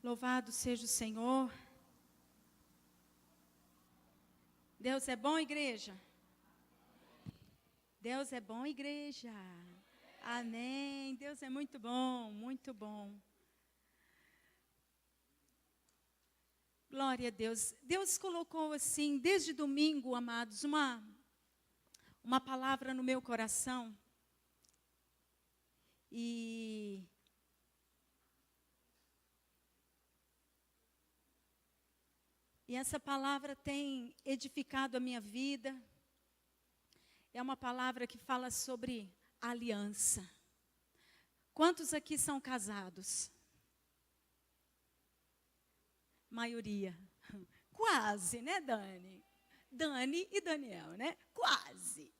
Louvado seja o Senhor. Deus é bom, igreja? Deus é bom, igreja. Amém. Deus é muito bom, muito bom. Glória a Deus. Deus colocou assim, desde domingo, amados, uma palavra no meu coração. E essa palavra tem edificado a minha vida. É uma palavra que fala sobre aliança. Quantos aqui são casados? Maioria. Quase, né, Dani? Dani e Daniel, né? Quase.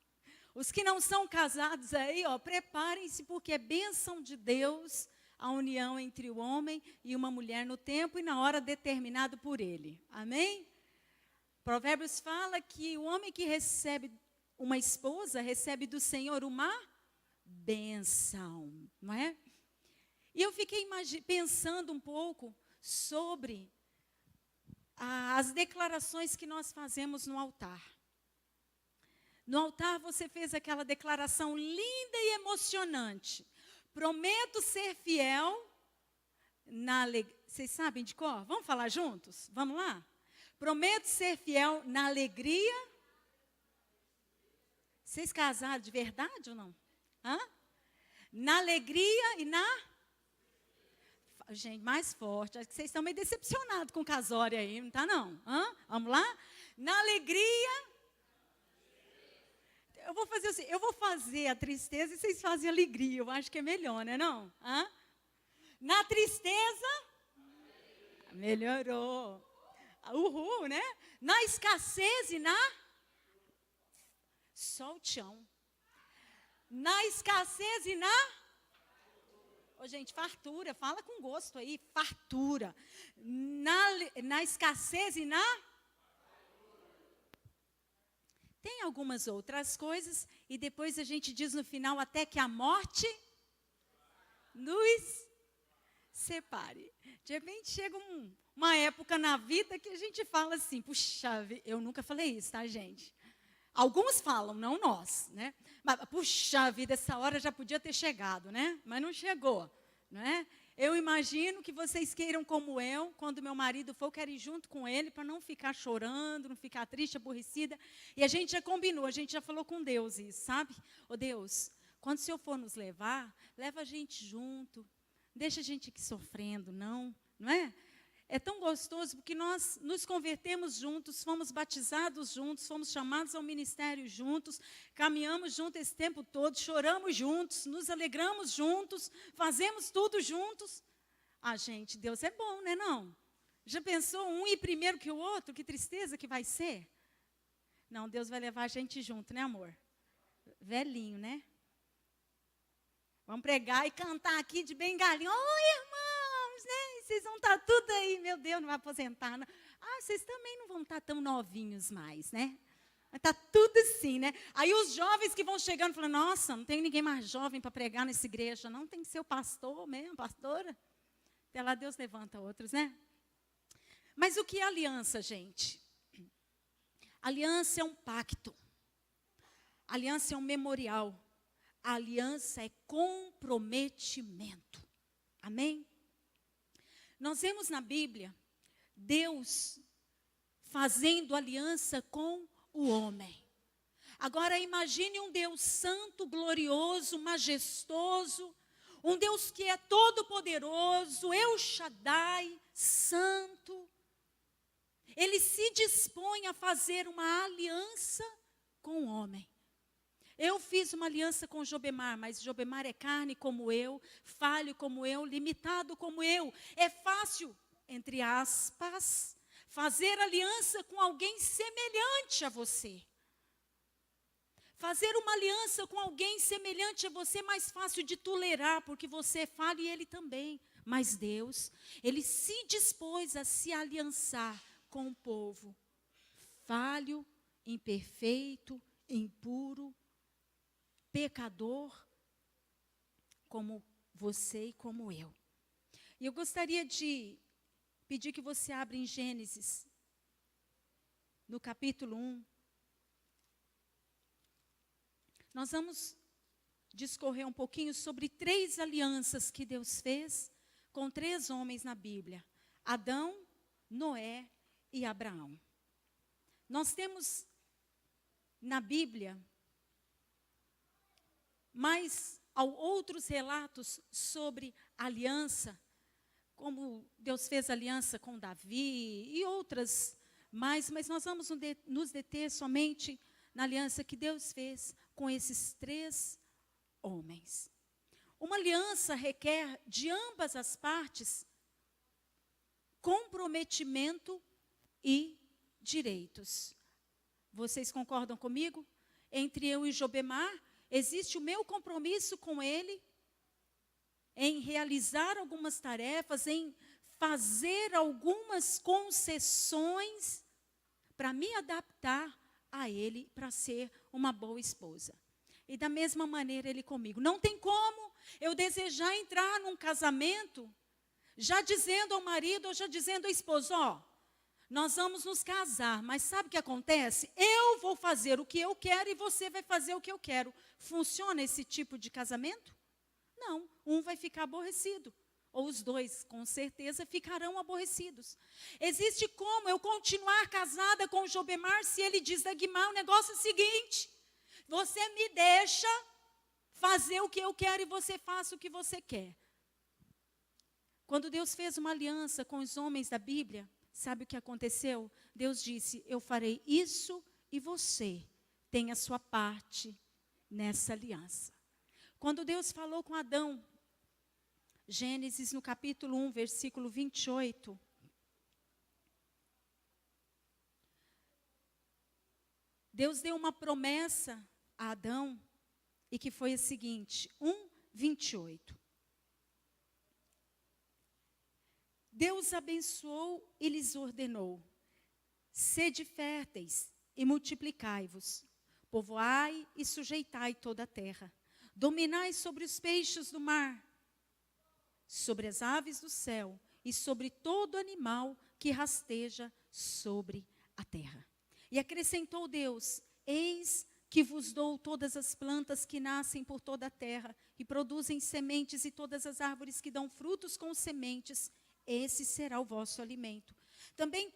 Os que não são casados aí, ó, preparem-se, porque é bênção de Deus a união entre o homem e uma mulher no tempo e na hora determinado por ele. Amém? Provérbios fala que o homem que recebe uma esposa, recebe do Senhor uma bênção, não é? E eu fiquei pensando um pouco sobre as declarações que nós fazemos no altar. No altar você fez aquela declaração linda e emocionante. Prometo ser fiel na alegria. Vocês sabem de cor? Vamos falar juntos? Vamos lá? Prometo ser fiel na alegria. Vocês casaram de verdade ou não? Hã? Na alegria e na... Gente, mais forte. Acho que vocês estão meio decepcionados com o casório aí, não está não? Hã? Vamos lá? Na alegria... Eu vou fazer assim, eu vou fazer a tristeza e vocês fazem a alegria. Eu acho que é melhor, né não? Hã? Na tristeza... Melhorou. Uhul, né? Na escassez e na... Só o tchão. Na escassez e na... Ô, gente, fartura, fala com gosto aí, fartura. Na escassez e na... Tem algumas outras coisas, e depois a gente diz no final, até que a morte nos separe. De repente chega uma época na vida que a gente fala assim, puxa, eu nunca falei isso, tá, gente? Alguns falam, não nós, né? Mas, puxa vida, essa hora já podia ter chegado, né? Mas não chegou, não é? Eu imagino que vocês queiram como eu, quando meu marido for, eu quero ir junto com ele para não ficar chorando, não ficar triste, aborrecida. E a gente já combinou, a gente já falou com Deus isso, sabe? Ô Deus, quando o Senhor for nos levar, leva a gente junto. Deixa a gente aqui sofrendo, não é? É tão gostoso porque nós nos convertemos juntos, fomos batizados juntos, fomos chamados ao ministério juntos, caminhamos juntos esse tempo todo, choramos juntos, nos alegramos juntos, fazemos tudo juntos. Ah, gente, Deus é bom, né, não? Já pensou um ir primeiro que o outro? Que tristeza que vai ser? Não, Deus vai levar a gente junto, né, amor? Velhinho, né? Vamos pregar e cantar aqui de bengalinho. Oi, irmãos, né? Vocês vão estar tudo aí, meu Deus, não vai aposentar, não. Ah, vocês também não vão estar tão novinhos mais, né? Está tudo assim, né? Aí os jovens que vão chegando, falando, nossa, não tem ninguém mais jovem para pregar nessa igreja, não, tem que ser o pastor mesmo, pastora. Até lá Deus levanta outros, né? Mas o que é aliança, gente? Aliança é um pacto. Aliança é um memorial. A aliança é comprometimento. Amém? Nós vemos na Bíblia Deus fazendo aliança com o homem. Agora imagine um Deus santo, glorioso, majestoso, um Deus que é todo poderoso, El Shaddai, santo. Ele se dispõe a fazer uma aliança com o homem. Eu fiz uma aliança com Jobemar, mas Jobemar é carne como eu, falho como eu, limitado como eu. É fácil, entre aspas, fazer aliança com alguém semelhante a você. Fazer uma aliança com alguém semelhante a você é mais fácil de tolerar, porque você é falho e ele também. Mas Deus, Ele se dispôs a se aliançar com o povo falho, imperfeito, impuro, pecador, como você e como eu. E eu gostaria de pedir que você abra em Gênesis, no capítulo 1. Nós vamos discorrer um pouquinho sobre 3 alianças que Deus fez com 3 homens na Bíblia: Adão, Noé e Abraão. Nós temos na Bíblia mais outros relatos sobre aliança, como Deus fez aliança com Davi e outras mais, mas nós vamos nos deter somente na aliança que Deus fez com esses 3 homens. Uma aliança requer de ambas as partes comprometimento e direitos. Vocês concordam comigo? Entre eu e Jobemar, existe o meu compromisso com ele em realizar algumas tarefas, em fazer algumas concessões para me adaptar a ele, para ser uma boa esposa. E da mesma maneira ele comigo. Não tem como eu desejar entrar num casamento já dizendo ao marido ou já dizendo à esposa: ó, nós vamos nos casar, mas sabe o que acontece? Eu vou fazer o que eu quero e você vai fazer o que eu quero. Funciona esse tipo de casamento? Não, um vai ficar aborrecido, ou os 2, com certeza, ficarão aborrecidos. Existe como eu continuar casada com o Jobemar se ele diz: Dagmar, o negócio é o seguinte, você me deixa fazer o que eu quero e você faça o que você quer. Quando Deus fez uma aliança com os homens da Bíblia, sabe o que aconteceu? Deus disse: eu farei isso e você tem a sua parte nessa aliança. Quando Deus falou com Adão, Gênesis no capítulo 1, versículo 28. Deus deu uma promessa a Adão, e que foi a seguinte, 1:28. Deus abençoou e lhes ordenou: sede férteis e multiplicai-vos, povoai e sujeitai toda a terra, dominai sobre os peixes do mar, sobre as aves do céu e sobre todo animal que rasteja sobre a terra. E acrescentou Deus: eis que vos dou todas as plantas que nascem por toda a terra e produzem sementes, e todas as árvores que dão frutos com sementes, esse será o vosso alimento. Também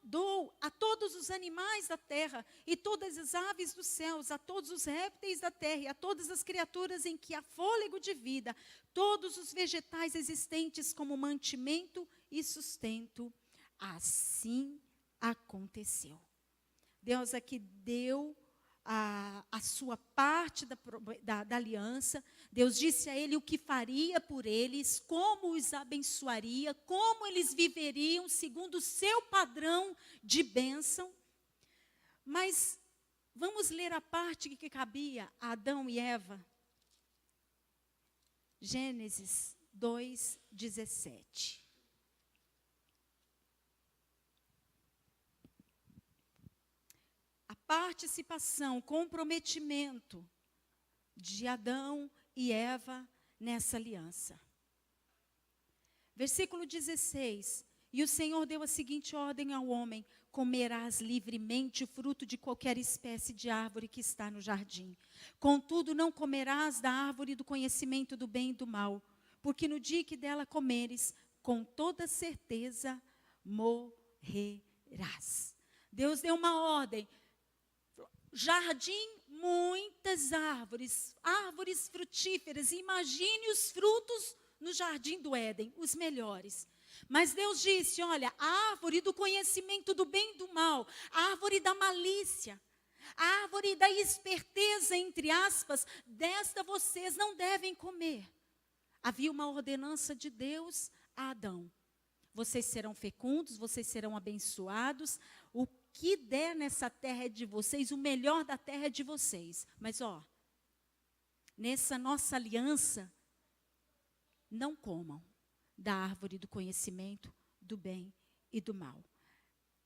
dou a todos os animais da terra e todas as aves dos céus, a todos os répteis da terra e a todas as criaturas em que há fôlego de vida, todos os vegetais existentes como mantimento e sustento. Assim aconteceu. Deus aqui deu a sua parte da aliança. Deus disse a ele o que faria por eles, como os abençoaria, como eles viveriam segundo o seu padrão de bênção. Mas vamos ler a parte que cabia a Adão e Eva. Gênesis 2:17. Participação, comprometimento de Adão e Eva nessa aliança. Versículo 16. E o Senhor deu a seguinte ordem ao homem: comerás livremente o fruto de qualquer espécie de árvore que está no jardim. Contudo, não comerás da árvore do conhecimento do bem e do mal, porque no dia que dela comeres, com toda certeza morrerás. Deus deu uma ordem. Jardim, muitas árvores, árvores frutíferas. Imagine os frutos no jardim do Éden, os melhores. Mas Deus disse: olha, a árvore do conhecimento do bem e do mal, a árvore da malícia, a árvore da esperteza, entre aspas, desta vocês não devem comer. Havia uma ordenança de Deus a Adão: vocês serão fecundos, vocês serão abençoados, o que der nessa terra é de vocês, o melhor da terra é de vocês. Mas nessa nossa aliança, não comam da árvore do conhecimento do bem e do mal.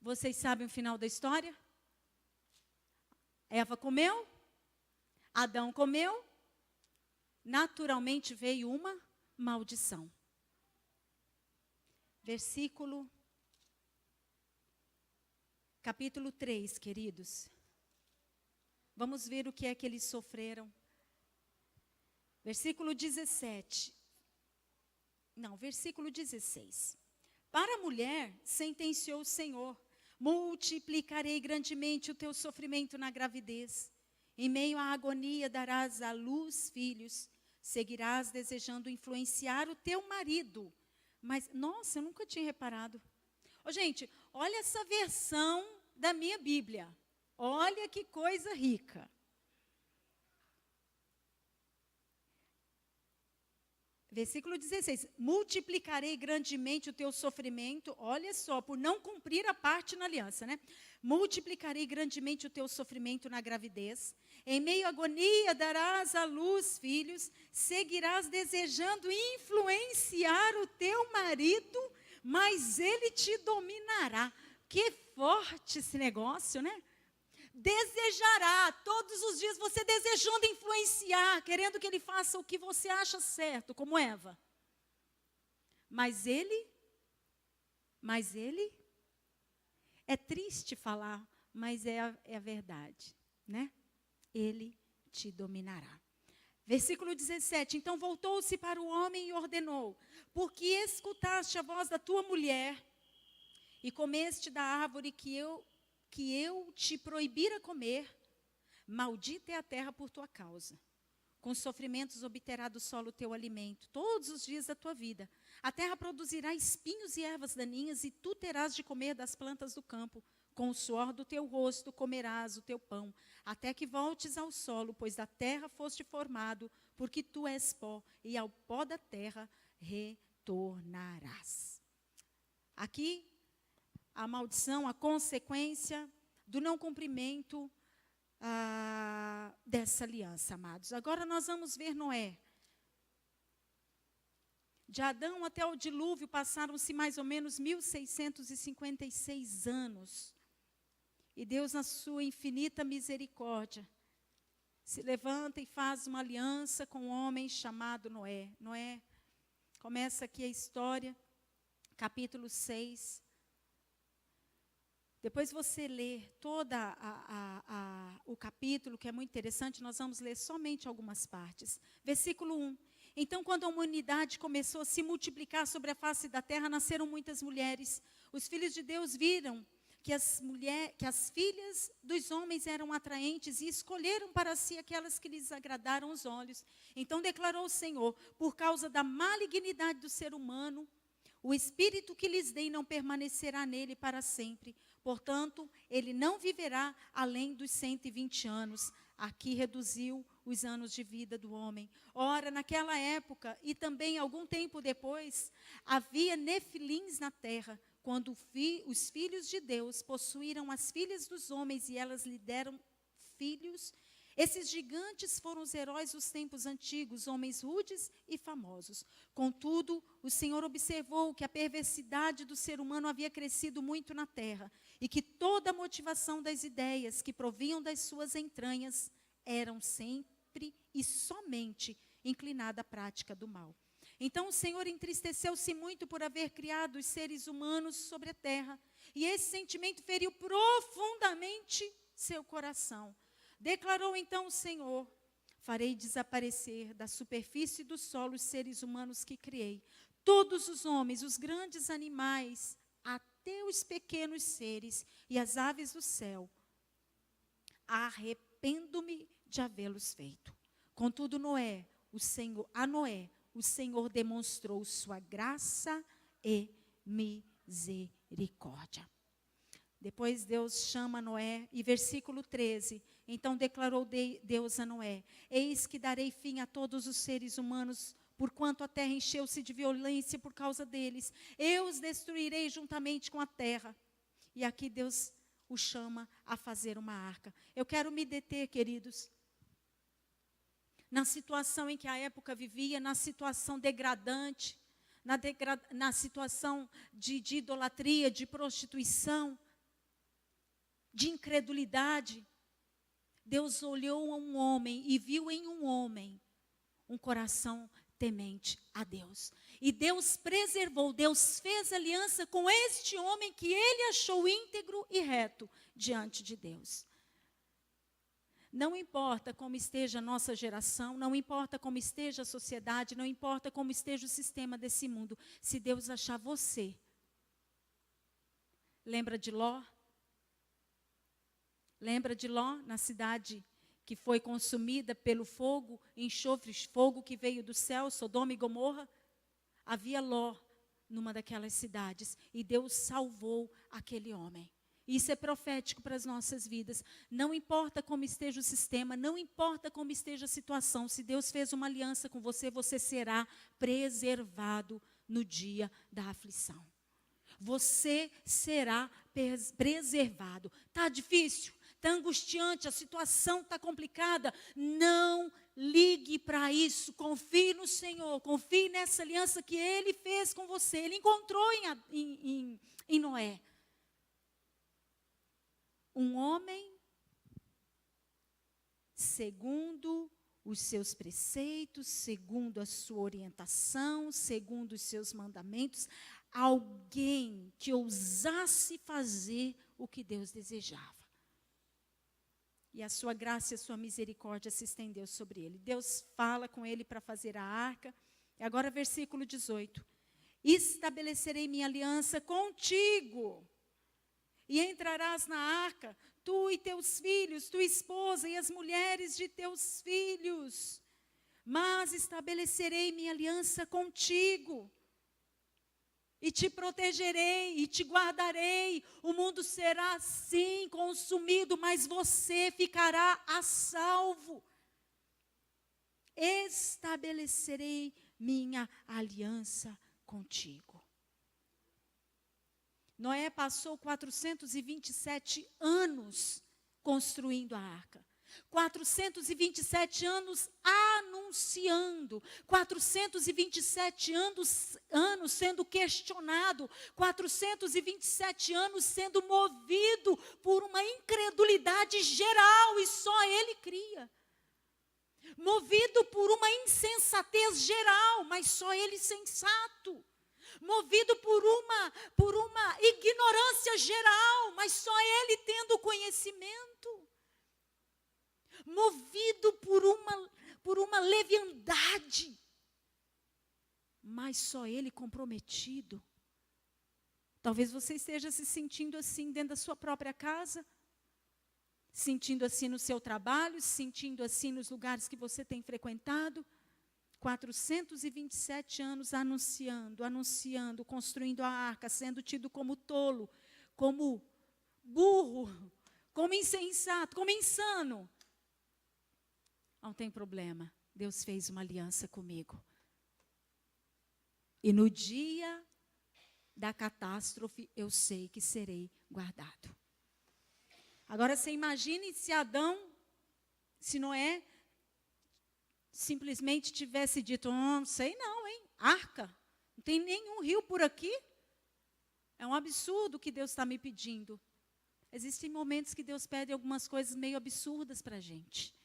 Vocês sabem o final da história? Eva comeu, Adão comeu, naturalmente veio uma maldição. Versículo capítulo 3, queridos. Vamos ver o que é que eles sofreram. Versículo 17. Não, versículo 16. Para a mulher, sentenciou o Senhor: multiplicarei grandemente o teu sofrimento na gravidez. Em meio à agonia darás à luz filhos. Seguirás desejando influenciar o teu marido. Mas, nossa, eu nunca tinha reparado. Gente, olha essa versão da minha Bíblia. Olha que coisa rica. Versículo 16. Multiplicarei grandemente o teu sofrimento. Olha só, por não cumprir a parte na aliança, né? Multiplicarei grandemente o teu sofrimento na gravidez. Em meio à agonia darás à luz filhos. Seguirás desejando influenciar o teu marido, mas ele te dominará. Que forte esse negócio, né? Desejará, todos os dias você desejando influenciar, querendo que ele faça o que você acha certo, como Eva. Mas ele, é triste falar, mas é a verdade, né? Ele te dominará. Versículo 17, então voltou-se para o homem e ordenou: porque escutaste a voz da tua mulher e comeste da árvore que eu te proibira comer, maldita é a terra por tua causa. Com sofrimentos obterá do solo o teu alimento, todos os dias da tua vida. A terra produzirá espinhos e ervas daninhas, e tu terás de comer das plantas do campo. Com o suor do teu rosto comerás o teu pão, até que voltes ao solo, pois da terra foste formado, porque tu és pó, e ao pó da terra retornarás. Aqui, a maldição, a consequência do não cumprimento dessa aliança, amados. Agora nós vamos ver Noé. De Adão até o dilúvio passaram-se mais ou menos 1656 anos. E Deus, na sua infinita misericórdia, se levanta e faz uma aliança com um homem chamado Noé. Noé, começa aqui a história, capítulo 6. Depois você lê todo o capítulo, que é muito interessante, nós vamos ler somente algumas partes. Versículo 1. Então, quando a humanidade começou a se multiplicar sobre a face da terra, nasceram muitas mulheres. Os filhos de Deus viram que as filhas dos homens eram atraentes e escolheram para si aquelas que lhes agradaram os olhos. Então declarou o Senhor: por causa da malignidade do ser humano, o espírito que lhes dei não permanecerá nele para sempre. Portanto, ele não viverá além dos 120 anos. Aqui reduziu os anos de vida do homem. Ora, naquela época, e também algum tempo depois, havia nefilins na terra, quando os filhos de Deus possuíram as filhas dos homens e elas lhe deram filhos. Esses gigantes foram os heróis dos tempos antigos, homens rudes e famosos. Contudo, o Senhor observou que a perversidade do ser humano havia crescido muito na terra e que toda a motivação das ideias que provinham das suas entranhas eram sempre e somente inclinada à prática do mal. Então o Senhor entristeceu-se muito por haver criado os seres humanos sobre a terra, e esse sentimento feriu profundamente seu coração. Declarou então o Senhor: farei desaparecer da superfície do solo os seres humanos que criei, todos os homens, os grandes animais, até os pequenos seres e as aves do céu. Arrependo-me de havê-los feito. Contudo, a Noé, o Senhor demonstrou sua graça e misericórdia. Depois Deus chama Noé, e versículo 13, então declarou Deus a Noé: eis que darei fim a todos os seres humanos, porquanto a terra encheu-se de violência por causa deles. Eu os destruirei juntamente com a terra. E aqui Deus o chama a fazer uma arca. Eu quero me deter, queridos, na situação em que a época vivia, na situação degradante, na situação de idolatria, de prostituição, de incredulidade. Deus olhou a um homem e viu em um homem um coração temente a Deus. E Deus preservou, Deus fez aliança com este homem que ele achou íntegro e reto diante de Deus. Não importa como esteja a nossa geração, não importa como esteja a sociedade, não importa como esteja o sistema desse mundo, se Deus achar você. Lembra de Ló? Lembra de Ló, na cidade que foi consumida pelo fogo, enxofre, fogo que veio do céu, Sodoma e Gomorra? Havia Ló numa daquelas cidades e Deus salvou aquele homem. Isso é profético para as nossas vidas. Não importa como esteja o sistema, não importa como esteja a situação, se Deus fez uma aliança com você, você será preservado no dia da aflição. Você será preservado. Está difícil? Está angustiante? A situação está complicada? Não ligue para isso. Confie no Senhor. Confie nessa aliança que Ele fez com você. Ele encontrou em Noé um homem segundo os seus preceitos, segundo a sua orientação, segundo os seus mandamentos, alguém que ousasse fazer o que Deus desejava. E a sua graça e a sua misericórdia se estendeu sobre ele. Deus fala com ele para fazer a arca. E agora versículo 18. Estabelecerei minha aliança contigo. E entrarás na arca, tu e teus filhos, tua esposa e as mulheres de teus filhos. Mas estabelecerei minha aliança contigo. E te protegerei, e te guardarei. O mundo será, sim, consumido, mas você ficará a salvo. Estabelecerei minha aliança contigo. Noé passou 427 anos construindo a arca. 427 anos anunciando, 427 anos sendo questionado, 427 anos sendo movido por uma incredulidade geral, e só ele cria. Movido por uma insensatez geral, mas só ele sensato. Movido por uma ignorância geral, mas só ele tendo conhecimento. Movido por uma leviandade, mas só ele comprometido. Talvez você esteja se sentindo assim dentro da sua própria casa, sentindo assim no seu trabalho, sentindo assim nos lugares que você tem frequentado. 427 anos anunciando, construindo a arca, sendo tido como tolo, como burro, como insensato, como insano. Não tem problema, Deus fez uma aliança comigo. E no dia da catástrofe, eu sei que serei guardado. Agora você imagine se Noé simplesmente tivesse dito, não sei não, hein? Arca, não tem nenhum rio por aqui. É um absurdo o que Deus está me pedindo. Existem momentos que Deus pede algumas coisas meio absurdas para a gente.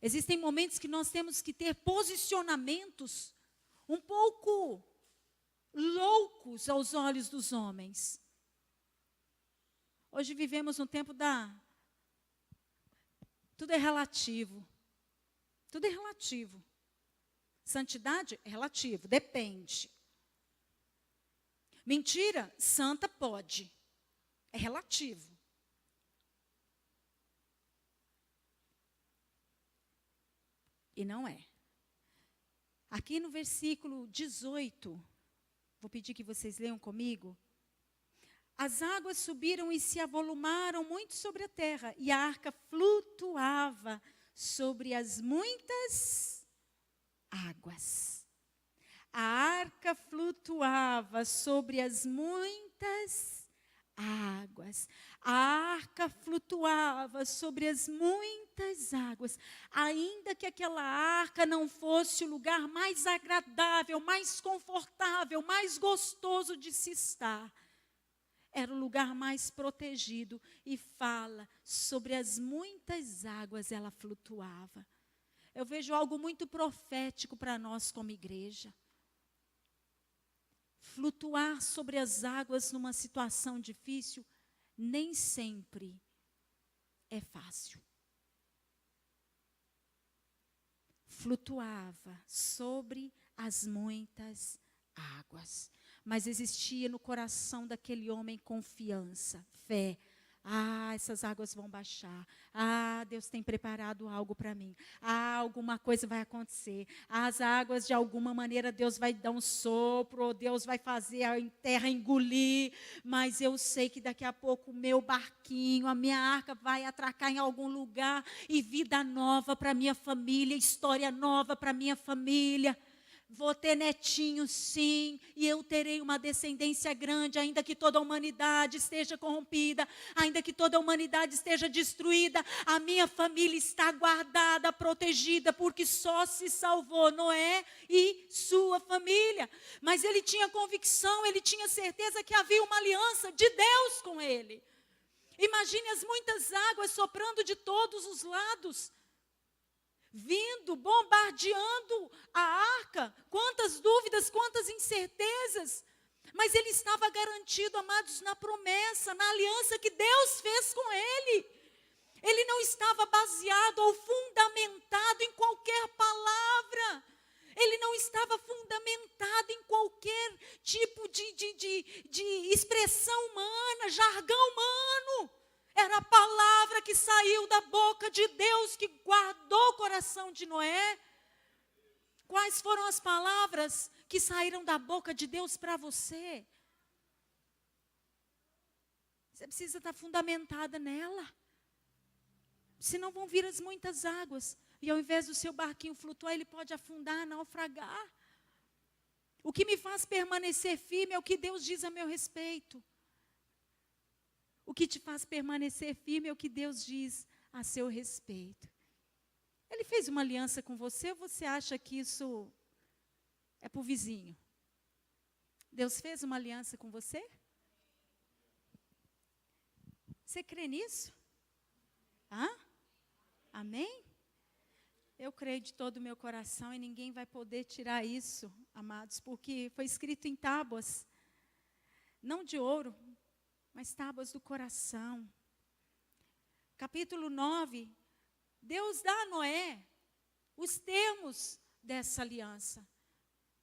Existem momentos que nós temos que ter posicionamentos um pouco loucos aos olhos dos homens. Hoje vivemos no tempo tudo é relativo. Tudo é relativo. Santidade é relativo, depende. Mentira, santa pode. É relativo. E não é. Aqui no versículo 18, vou pedir que vocês leiam comigo. As águas subiram e se avolumaram muito sobre a terra, e a arca flutuava sobre as muitas águas. A arca flutuava sobre as muitas águas. A arca flutuava sobre as muitas águas. Ainda que aquela arca não fosse o lugar mais agradável, mais confortável, mais gostoso de se estar, era o lugar mais protegido, e fala, sobre as muitas águas ela flutuava. eu vejo algo muito profético para nós como igreja. Flutuar sobre as águas numa situação difícil nem sempre é fácil. Flutuava sobre as muitas águas, mas existia no coração daquele homem confiança, fé. Essas águas vão baixar. Deus tem preparado algo para mim. Alguma coisa vai acontecer. As águas, de alguma maneira, Deus vai dar um sopro, ou Deus vai fazer a terra engolir. Mas eu sei que daqui a pouco o meu barquinho, a minha arca vai atracar em algum lugar. E vida nova para minha família, história nova para minha família. Vou ter netinho, sim, e eu terei uma descendência grande, ainda que toda a humanidade esteja corrompida, ainda que toda a humanidade esteja destruída, a minha família está guardada, protegida, porque só se salvou Noé e sua família. Mas ele tinha convicção, ele tinha certeza que havia uma aliança de Deus com ele. Imagine as muitas águas soprando de todos os lados, vindo, bombardeando a arca. Quantas dúvidas, quantas incertezas. Mas ele estava garantido, amados, na promessa, na aliança que Deus fez com ele. Ele não estava baseado ou fundamentado em qualquer palavra. Ele não estava fundamentado em qualquer tipo de expressão humana, jargão humano. Era a palavra que saiu da boca de Deus, que guardou o coração de Noé. Quais foram as palavras que saíram da boca de Deus para você? Você precisa estar fundamentada nela. Senão vão vir as muitas águas. E ao invés do seu barquinho flutuar, ele pode afundar, naufragar. O que me faz permanecer firme é o que Deus diz a meu respeito. O que te faz permanecer firme é o que Deus diz a seu respeito. Ele fez uma aliança com você, ou você acha que isso é para o vizinho? Deus fez uma aliança com você? Você crê nisso? Amém? Eu creio de todo o meu coração e ninguém vai poder tirar isso, amados, porque foi escrito em tábuas, não de ouro, mas tábuas do coração. Capítulo 9, Deus dá a Noé os termos dessa aliança.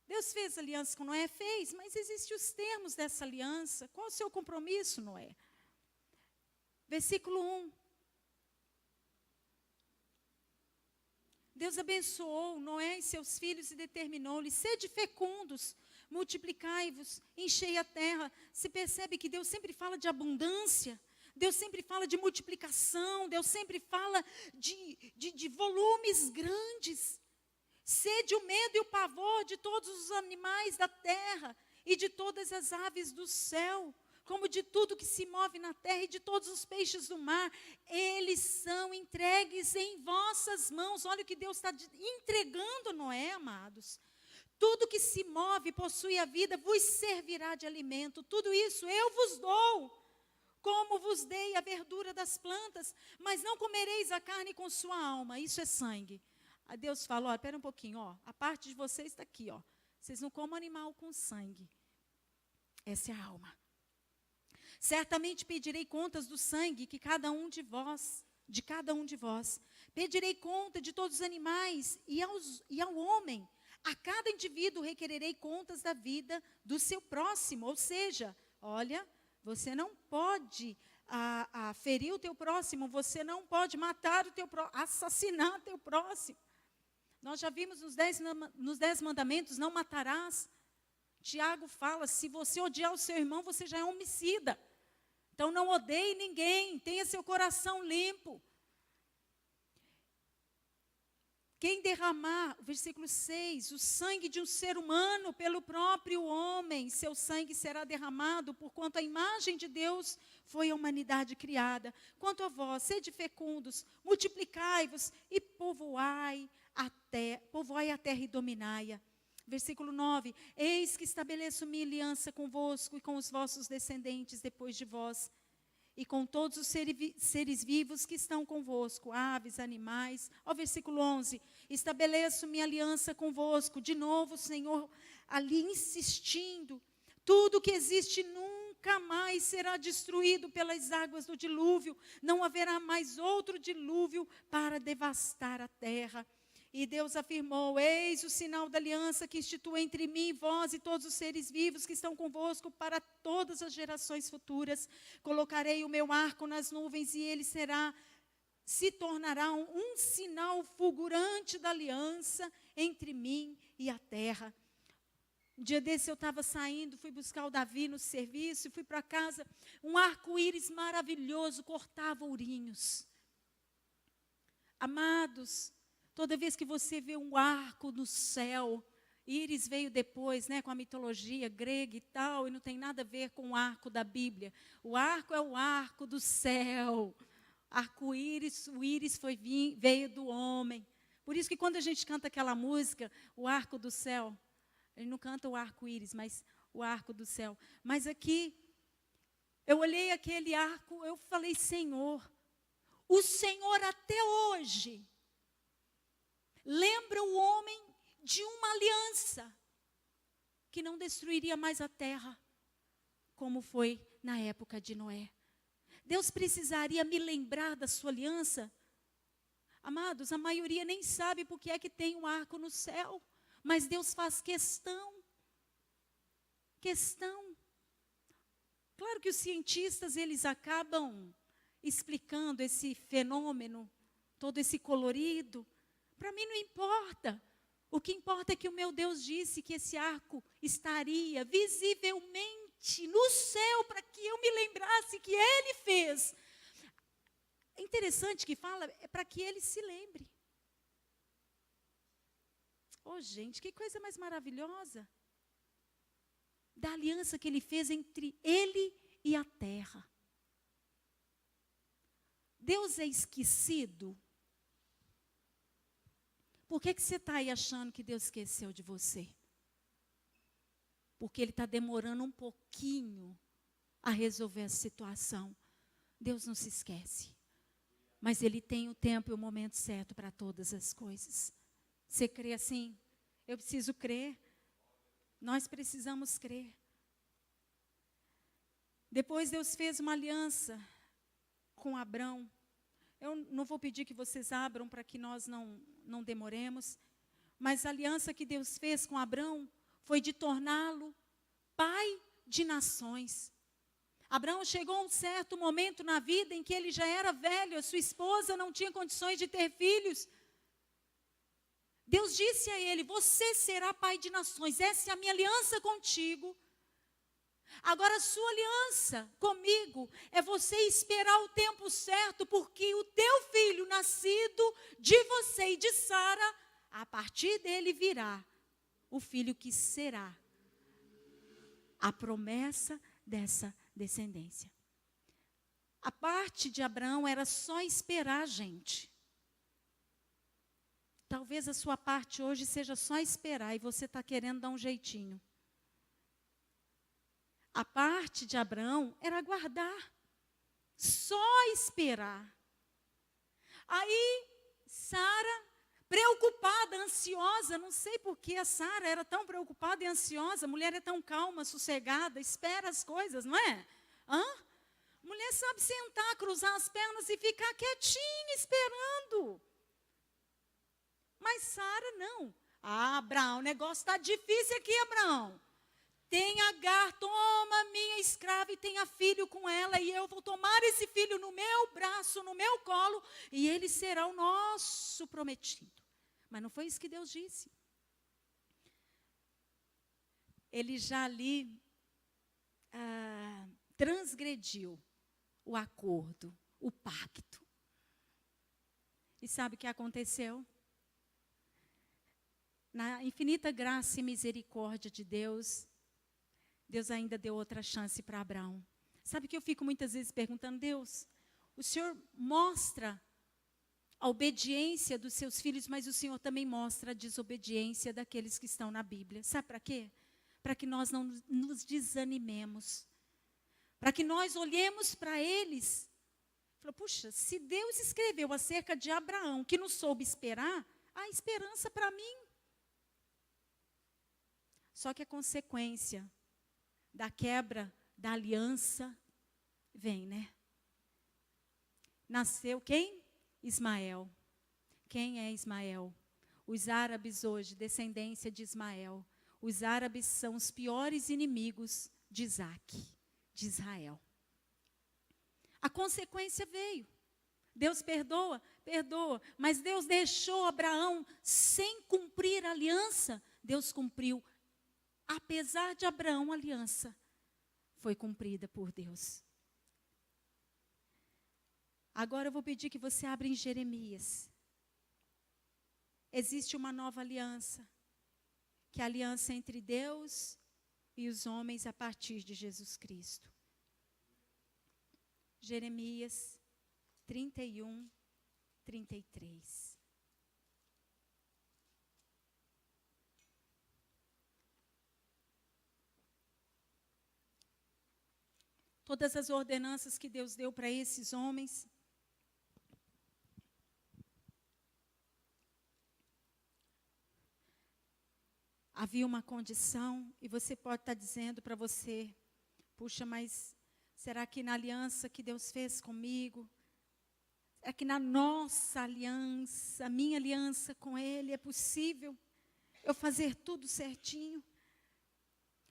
Deus fez aliança com Noé? Fez, mas existem os termos dessa aliança. Qual o seu compromisso, Noé? Versículo 1. Deus abençoou Noé e seus filhos e determinou-lhes: sede fecundos, multiplicai-vos, enchei a terra. Se percebe que Deus sempre fala de abundância, Deus sempre fala de multiplicação, Deus sempre fala de volumes grandes. Sede o medo e o pavor de todos os animais da terra e de todas as aves do céu, como de tudo que se move na terra e de todos os peixes do mar. Eles são entregues em vossas mãos. Olha o que Deus está entregando a Noé, amados. Tudo que se move e possui a vida vos servirá de alimento. Tudo isso eu vos dou, como vos dei a verdura das plantas, mas não comereis a carne com sua alma. Isso é sangue. Aí Deus fala: espera um pouquinho, a parte de vocês está aqui, vocês não comem animal com sangue. Essa é a alma. Certamente pedirei contas do sangue que cada um de vós, pedirei conta de todos os animais e ao homem. A cada indivíduo requererei contas da vida do seu próximo. Ou seja, olha, você não pode ferir o teu próximo, você não pode matar o teu próximo, assassinar o teu próximo. Nós já vimos nos 10 mandamentos: não matarás. Tiago fala: se você odiar o seu irmão, você já é homicida. Então não odeie ninguém, tenha seu coração limpo. Quem derramar, versículo 6, o sangue de um ser humano pelo próprio homem, seu sangue será derramado, porquanto a imagem de Deus foi a humanidade criada. Quanto a vós, sede fecundos, multiplicai-vos e povoai a terra e dominai-a. Versículo 9, eis que estabeleço minha aliança convosco e com os vossos descendentes depois de vós. e com todos os seres vivos que estão convosco, aves, animais. Ó, versículo 11, estabeleço minha aliança convosco. De novo, o Senhor ali insistindo, tudo que existe nunca mais será destruído pelas águas do dilúvio, não haverá mais outro dilúvio para devastar a terra. E Deus afirmou, eis o sinal da aliança que instituo entre mim, vós e todos os seres vivos que estão convosco para todas as gerações futuras. Colocarei o meu arco nas nuvens e ele se tornará um sinal fulgurante da aliança entre mim e a terra. Um dia desse eu estava saindo, fui buscar o Davi no serviço, e fui para casa, um arco-íris maravilhoso, cortava ourinhos. Amados, toda vez que você vê um arco no céu, íris veio depois, né, com a mitologia grega e tal, e não tem nada a ver com o arco da Bíblia. O arco é o arco do céu. Arco-íris, o íris veio do homem. Por isso que quando a gente canta aquela música, o arco do céu, ele não canta o arco-íris, mas o arco do céu. Mas aqui, eu olhei aquele arco, eu falei, Senhor, o Senhor até hoje lembra o homem de uma aliança que não destruiria mais a terra, como foi na época de Noé. Deus precisaria me lembrar da sua aliança? Amados, a maioria nem sabe por que é que tem um arco no céu, mas Deus faz questão. Claro que os cientistas, eles acabam explicando esse fenômeno, todo esse colorido. Para mim não importa. O que importa é que o meu Deus disse que esse arco estaria visivelmente no céu, para que eu me lembrasse que Ele fez. É interessante que fala, é para que Ele se lembre. Oh, gente, que coisa mais maravilhosa. Da aliança que Ele fez entre Ele e a terra. Deus é esquecido? Por que você está aí achando que Deus esqueceu de você? Porque Ele está demorando um pouquinho a resolver a situação. Deus não se esquece. Mas Ele tem o tempo e o momento certo para todas as coisas. Você crê assim? Eu preciso crer. Nós precisamos crer. Depois Deus fez uma aliança com Abrão. Eu não vou pedir que vocês abram para que nós não demoremos. Mas a aliança que Deus fez com Abrão foi de torná-lo pai de nações. Abrão chegou a um certo momento na vida em que ele já era velho, a sua esposa não tinha condições de ter filhos. Deus disse a ele, você será pai de nações, essa é a minha aliança contigo. Agora a sua aliança comigo é você esperar o tempo certo, porque o teu filho nascido de você e de Sara, a partir dele virá o filho que será a promessa dessa descendência. A parte de Abraão era só esperar, gente. Talvez a sua parte hoje seja só esperar e você está querendo dar um jeitinho. A parte de Abraão era aguardar, só esperar. Aí, Sara, preocupada, ansiosa, não sei por que a Sara era tão preocupada e ansiosa, a mulher é tão calma, sossegada, espera as coisas, não é? Mulher sabe sentar, cruzar as pernas e ficar quietinha, esperando. Mas Sara não. Abraão, o negócio está difícil aqui, Abraão. Tem Agar, toma minha escrava e tenha filho com ela, e eu vou tomar esse filho no meu braço, no meu colo, e ele será o nosso prometido. Mas não foi isso que Deus disse. Ele já ali transgrediu o acordo, o pacto. E sabe o que aconteceu? Na infinita graça e misericórdia de Deus, Deus ainda deu outra chance para Abraão. Sabe que eu fico muitas vezes perguntando, Deus, o Senhor mostra a obediência dos seus filhos, mas o Senhor também mostra a desobediência daqueles que estão na Bíblia. Sabe para quê? Para que nós não nos desanimemos. para que nós olhemos para eles. Falou, puxa, se Deus escreveu acerca de Abraão, que não soube esperar, há esperança para mim. Só que a consequência da quebra da aliança vem, né? Nasceu quem? Ismael. Quem é Ismael? Os árabes hoje, descendência de Ismael. Os árabes são os piores inimigos de Isaac, de Israel. A consequência veio. Deus perdoa? Perdoa. Mas Deus deixou Abraão sem cumprir a aliança. Deus cumpriu. Apesar de Abraão, a aliança foi cumprida por Deus. Agora eu vou pedir que você abra em Jeremias. Existe uma nova aliança, que é a aliança entre Deus e os homens a partir de Jesus Cristo. Jeremias 31, 33. Todas as ordenanças que Deus deu para esses homens, havia uma condição, e você pode estar dizendo para você, puxa, mas será que na aliança que Deus fez comigo, será que na nossa aliança, minha aliança com Ele, é possível eu fazer tudo certinho?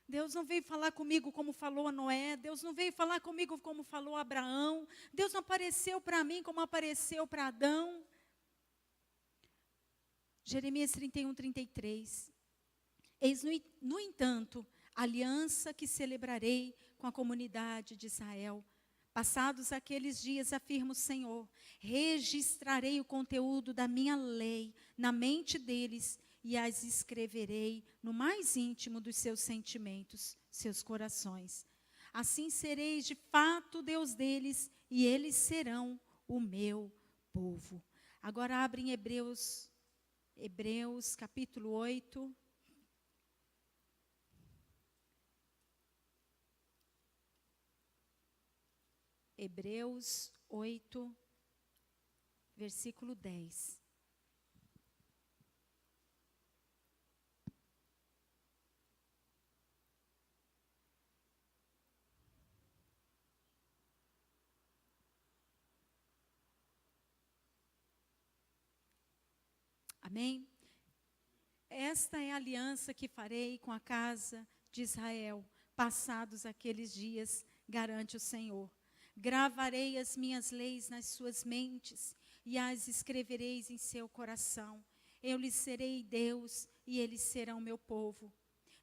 Deus não veio falar comigo como falou a Noé, Deus não veio falar comigo como falou a Abraão, Deus não apareceu para mim como apareceu para Adão. Jeremias 31, 33. Eis, no entanto, a aliança que celebrarei com a comunidade de Israel. Passados aqueles dias, afirma o Senhor, registrarei o conteúdo da minha lei na mente deles e as escreverei no mais íntimo dos seus sentimentos, seus corações. Assim sereis de fato Deus deles e eles serão o meu povo. Agora abre em Hebreus capítulo 8. Hebreus 8, versículo 10. Amém? Esta é a aliança que farei com a casa de Israel, passados aqueles dias, garante o Senhor. Gravarei as minhas leis nas suas mentes e as escrevereis em seu coração. Eu lhes serei Deus e eles serão meu povo.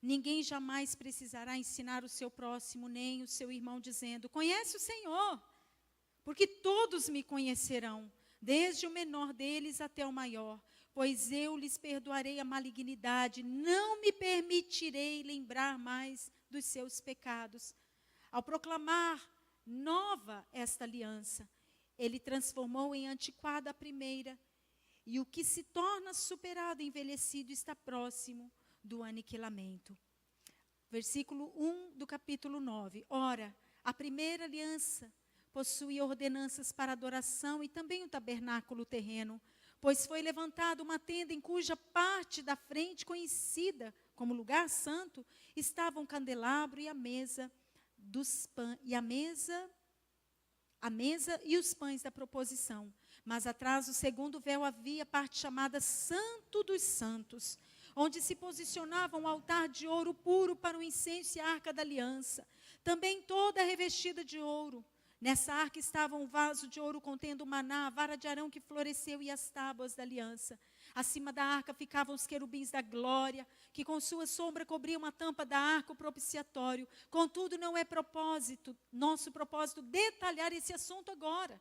Ninguém jamais precisará ensinar o seu próximo, nem o seu irmão, dizendo, conhece o Senhor, porque todos me conhecerão, desde o menor deles até o maior, pois eu lhes perdoarei a malignidade, não me permitirei lembrar mais dos seus pecados. Ao proclamar nova esta aliança, ele transformou em antiquada a primeira, e o que se torna superado e envelhecido está próximo do aniquilamento. Versículo 1 do capítulo 9. Ora, a primeira aliança possuía ordenanças para adoração e também o tabernáculo terreno, pois foi levantada uma tenda em cuja parte da frente, conhecida como lugar santo, estava um candelabro e a mesa e os pães da proposição. Mas atrás do segundo véu havia a parte chamada Santo dos Santos, onde se posicionava um altar de ouro puro para o incenso e a arca da aliança, também toda revestida de ouro. Nessa arca estava um vaso de ouro contendo o maná, a vara de Arão que floresceu e as tábuas da aliança. Acima da arca ficavam os querubins da glória, que com sua sombra cobriam a tampa da arca, o propiciatório. Contudo, não é nosso propósito detalhar esse assunto agora.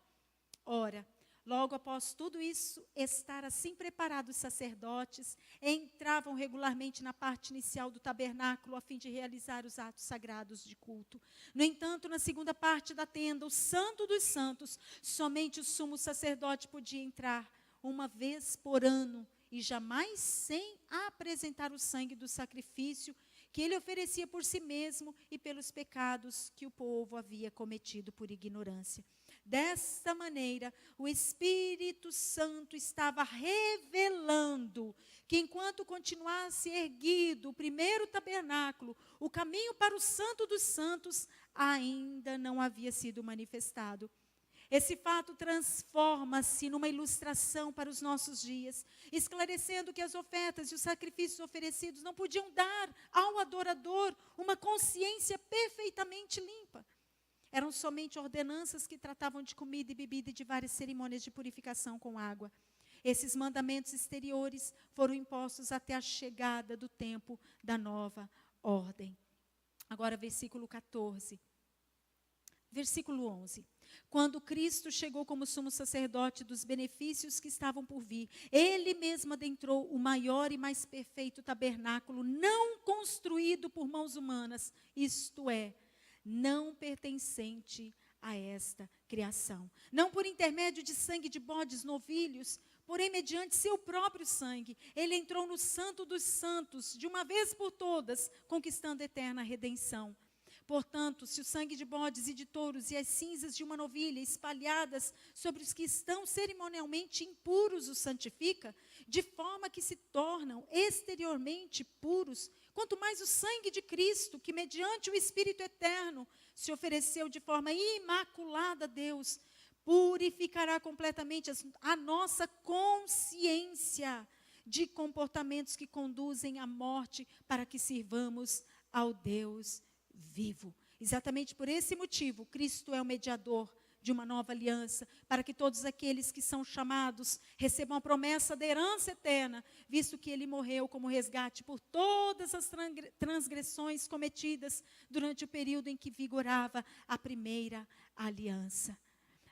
Ora, logo após tudo isso, estar assim preparados os sacerdotes, entravam regularmente na parte inicial do tabernáculo, a fim de realizar os atos sagrados de culto. No entanto, na segunda parte da tenda, o Santo dos Santos, somente o sumo sacerdote podia entrar, uma vez por ano, e jamais sem apresentar o sangue do sacrifício que ele oferecia por si mesmo e pelos pecados que o povo havia cometido por ignorância. Desta maneira, o Espírito Santo estava revelando que enquanto continuasse erguido o primeiro tabernáculo, o caminho para o Santo dos Santos ainda não havia sido manifestado. Esse fato transforma-se numa ilustração para os nossos dias, esclarecendo que as ofertas e os sacrifícios oferecidos não podiam dar ao adorador uma consciência perfeitamente limpa. Eram somente ordenanças que tratavam de comida e bebida e de várias cerimônias de purificação com água. Esses mandamentos exteriores foram impostos até a chegada do tempo da nova ordem. Agora, versículo 14. Versículo 11. Quando Cristo chegou como sumo sacerdote dos benefícios que estavam por vir, ele mesmo adentrou o maior e mais perfeito tabernáculo, não construído por mãos humanas, isto é, não pertencente a esta criação. Não por intermédio de sangue de bodes, novilhos, porém mediante seu próprio sangue, ele entrou no Santo dos Santos, de uma vez por todas, conquistando eterna redenção. Portanto, se o sangue de bodes e de touros e as cinzas de uma novilha espalhadas sobre os que estão cerimonialmente impuros os santifica, de forma que se tornam exteriormente puros, quanto mais o sangue de Cristo, que mediante o Espírito eterno se ofereceu de forma imaculada a Deus, purificará completamente a nossa consciência de comportamentos que conduzem à morte, para que sirvamos ao Deus vivo. Exatamente por esse motivo, Cristo é o mediador de uma nova aliança, para que todos aqueles que são chamados recebam a promessa da herança eterna, visto que ele morreu como resgate por todas as transgressões cometidas durante o período em que vigorava a primeira aliança.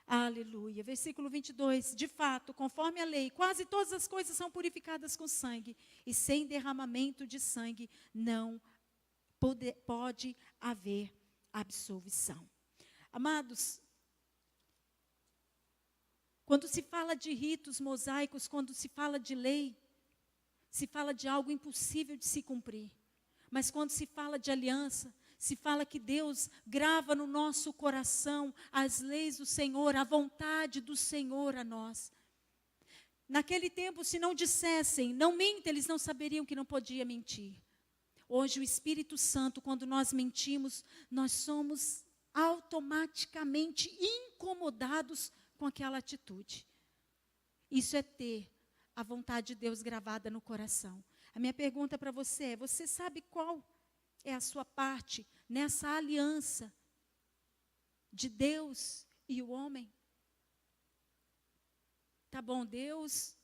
Aleluia. Versículo 22. De fato, conforme a lei, quase todas as coisas são purificadas com sangue, e sem derramamento de sangue não pode haver absolvição. Amados, quando se fala de ritos mosaicos, quando se fala de lei, se fala de algo impossível de se cumprir. Mas quando se fala de aliança, se fala que Deus grava no nosso coração as leis do Senhor, a vontade do Senhor a nós. Naquele tempo, se não dissessem, não minta, eles não saberiam que não podia mentir. Hoje, o Espírito Santo, quando nós mentimos, nós somos automaticamente incomodados com aquela atitude. Isso é ter a vontade de Deus gravada no coração. A minha pergunta para você é: você sabe qual é a sua parte nessa aliança de Deus e o homem? Tá bom, Deus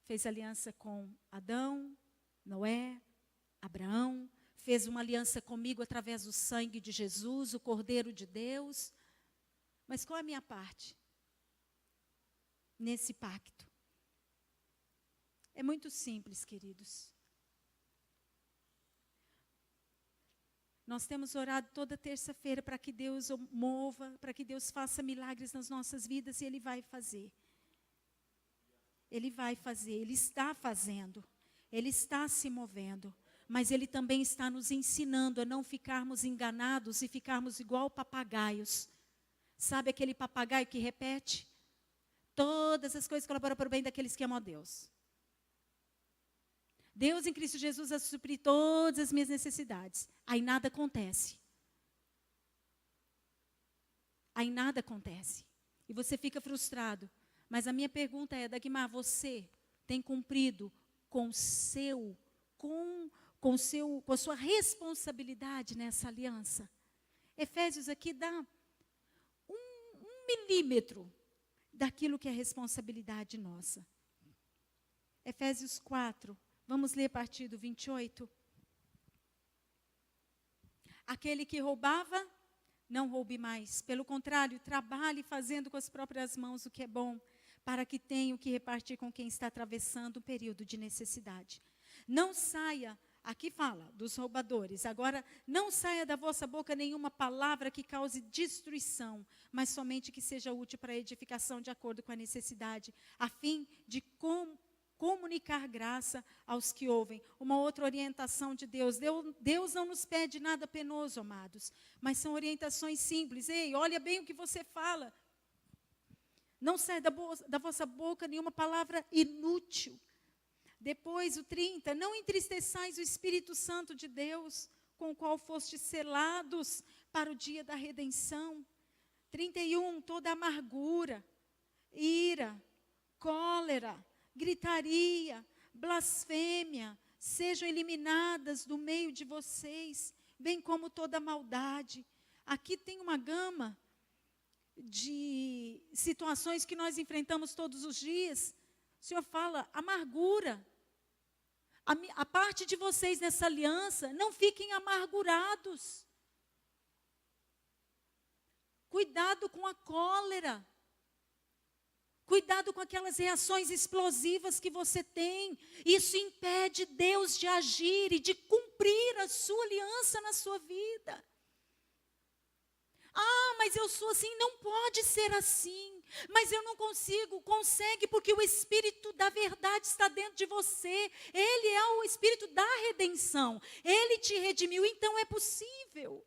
fez aliança com Adão, Noé, Abraão, fez uma aliança comigo através do sangue de Jesus, o Cordeiro de Deus. Mas qual é a minha parte nesse pacto? É muito simples, queridos. Nós temos orado toda terça-feira para que Deus mova, para que Deus faça milagres nas nossas vidas, e Ele vai fazer. Ele vai fazer, Ele está fazendo, Ele está se movendo. Mas Ele também está nos ensinando a não ficarmos enganados e ficarmos igual papagaios. Sabe aquele papagaio que repete? Todas as coisas colaboram para o bem daqueles que amam a Deus. Deus em Cristo Jesus a suprir todas as minhas necessidades. Aí nada acontece. Aí nada acontece. E você fica frustrado. Mas a minha pergunta é: Dagmar, você tem cumprido com a sua responsabilidade nessa aliança? Efésios aqui dá um milímetro daquilo que é responsabilidade nossa. Efésios 4, vamos ler a partir do 28. Aquele que roubava, não roube mais. Pelo contrário, trabalhe fazendo com as próprias mãos o que é bom, para que tenha o que repartir com quem está atravessando um período de necessidade. Não saia, aqui fala dos roubadores, agora não saia da vossa boca nenhuma palavra que cause destruição, mas somente que seja útil para a edificação de acordo com a necessidade, a fim de comunicar graça aos que ouvem. Uma outra orientação de Deus. Deus não nos pede nada penoso, amados, mas são orientações simples. Ei, olha bem o que você fala. Não sai da vossa boca nenhuma palavra inútil. Depois, o 30, não entristeçais o Espírito Santo de Deus, com o qual fostes selados para o dia da redenção. 31, toda amargura, ira, cólera, gritaria, blasfêmia, sejam eliminadas do meio de vocês, bem como toda maldade. Aqui tem uma gama de situações que nós enfrentamos todos os dias. O Senhor fala, amargura. A parte de vocês nessa aliança, não fiquem amargurados. Cuidado com a cólera. Cuidado com aquelas reações explosivas que você tem. Isso impede Deus de agir e de cumprir a sua aliança na sua vida. Ah, mas eu sou assim, não pode ser assim. Mas eu não consigo, consegue porque o Espírito da verdade está dentro de você. Ele é o Espírito da redenção. Ele te redimiu, então é possível.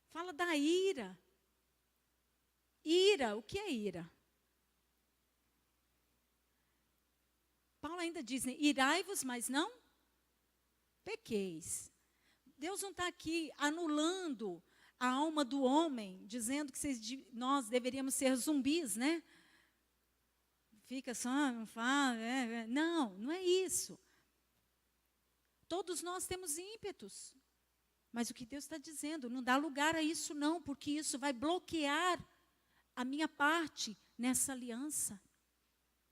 Fala da ira. Ira, o que é ira? Paulo ainda diz, né, irai-vos, mas não pequeis. Deus não está aqui anulando a alma do homem, dizendo que nós deveríamos ser zumbis, né? Fica só, não fala. Não, não é isso. Todos nós temos ímpetos. Mas o que Deus está dizendo, não dá lugar a isso não, porque isso vai bloquear a minha parte nessa aliança.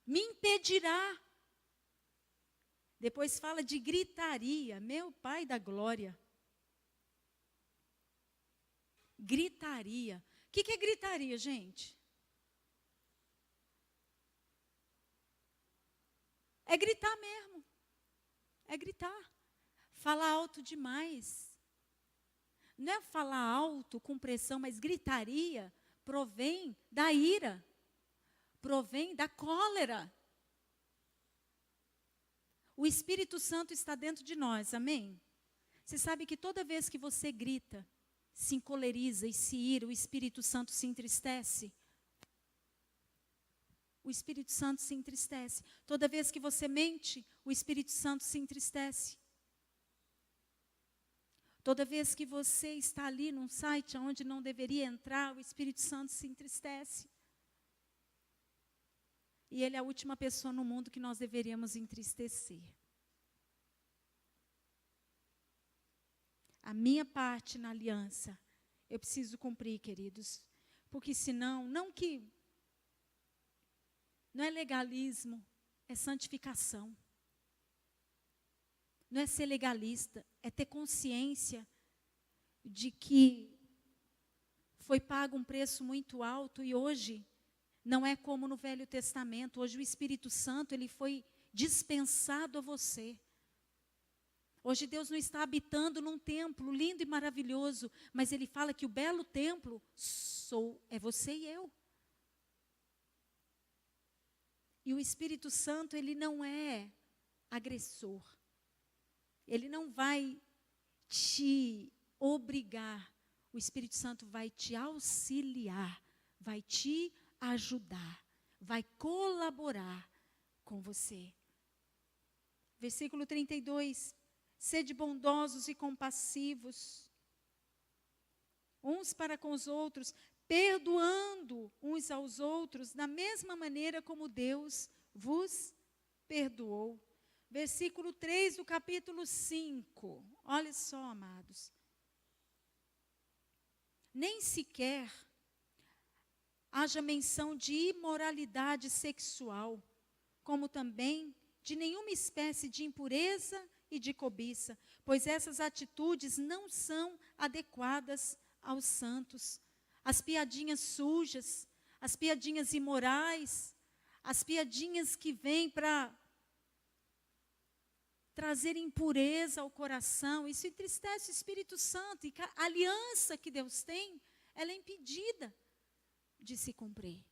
Me impedirá. Depois fala de gritaria, meu Pai da glória. Gritaria. O que é gritaria, gente? É gritar mesmo. É gritar. Falar alto demais. Não é falar alto com pressão, mas gritaria provém da ira. Provém da cólera. O Espírito Santo está dentro de nós, amém? Você sabe que toda vez que você grita, se encoleriza e se ira, o Espírito Santo se entristece. O Espírito Santo se entristece. Toda vez que você mente, o Espírito Santo se entristece. Toda vez que você está ali num site onde não deveria entrar, o Espírito Santo se entristece. E ele é a última pessoa no mundo que nós deveríamos entristecer. A minha parte na aliança, eu preciso cumprir, queridos. Porque senão, não é legalismo, é santificação. Não é ser legalista, é ter consciência de que foi pago um preço muito alto e hoje não é como no Velho Testamento. Hoje o Espírito Santo, ele foi dispensado a você. Hoje Deus não está habitando num templo lindo e maravilhoso, mas Ele fala que o belo templo é você e eu. E o Espírito Santo, ele não é agressor. Ele não vai te obrigar. O Espírito Santo vai te auxiliar, vai te ajudar, vai colaborar com você. Versículo 32. Sede bondosos e compassivos, uns para com os outros, perdoando uns aos outros, da mesma maneira como Deus vos perdoou. Versículo 3 do capítulo 5. Olha só, amados. Nem sequer haja menção de imoralidade sexual, como também de nenhuma espécie de impureza e de cobiça, pois essas atitudes não são adequadas aos santos. As piadinhas sujas, as piadinhas imorais, as piadinhas que vêm para trazer impureza ao coração, isso entristece o Espírito Santo, e a aliança que Deus tem, ela é impedida de se cumprir.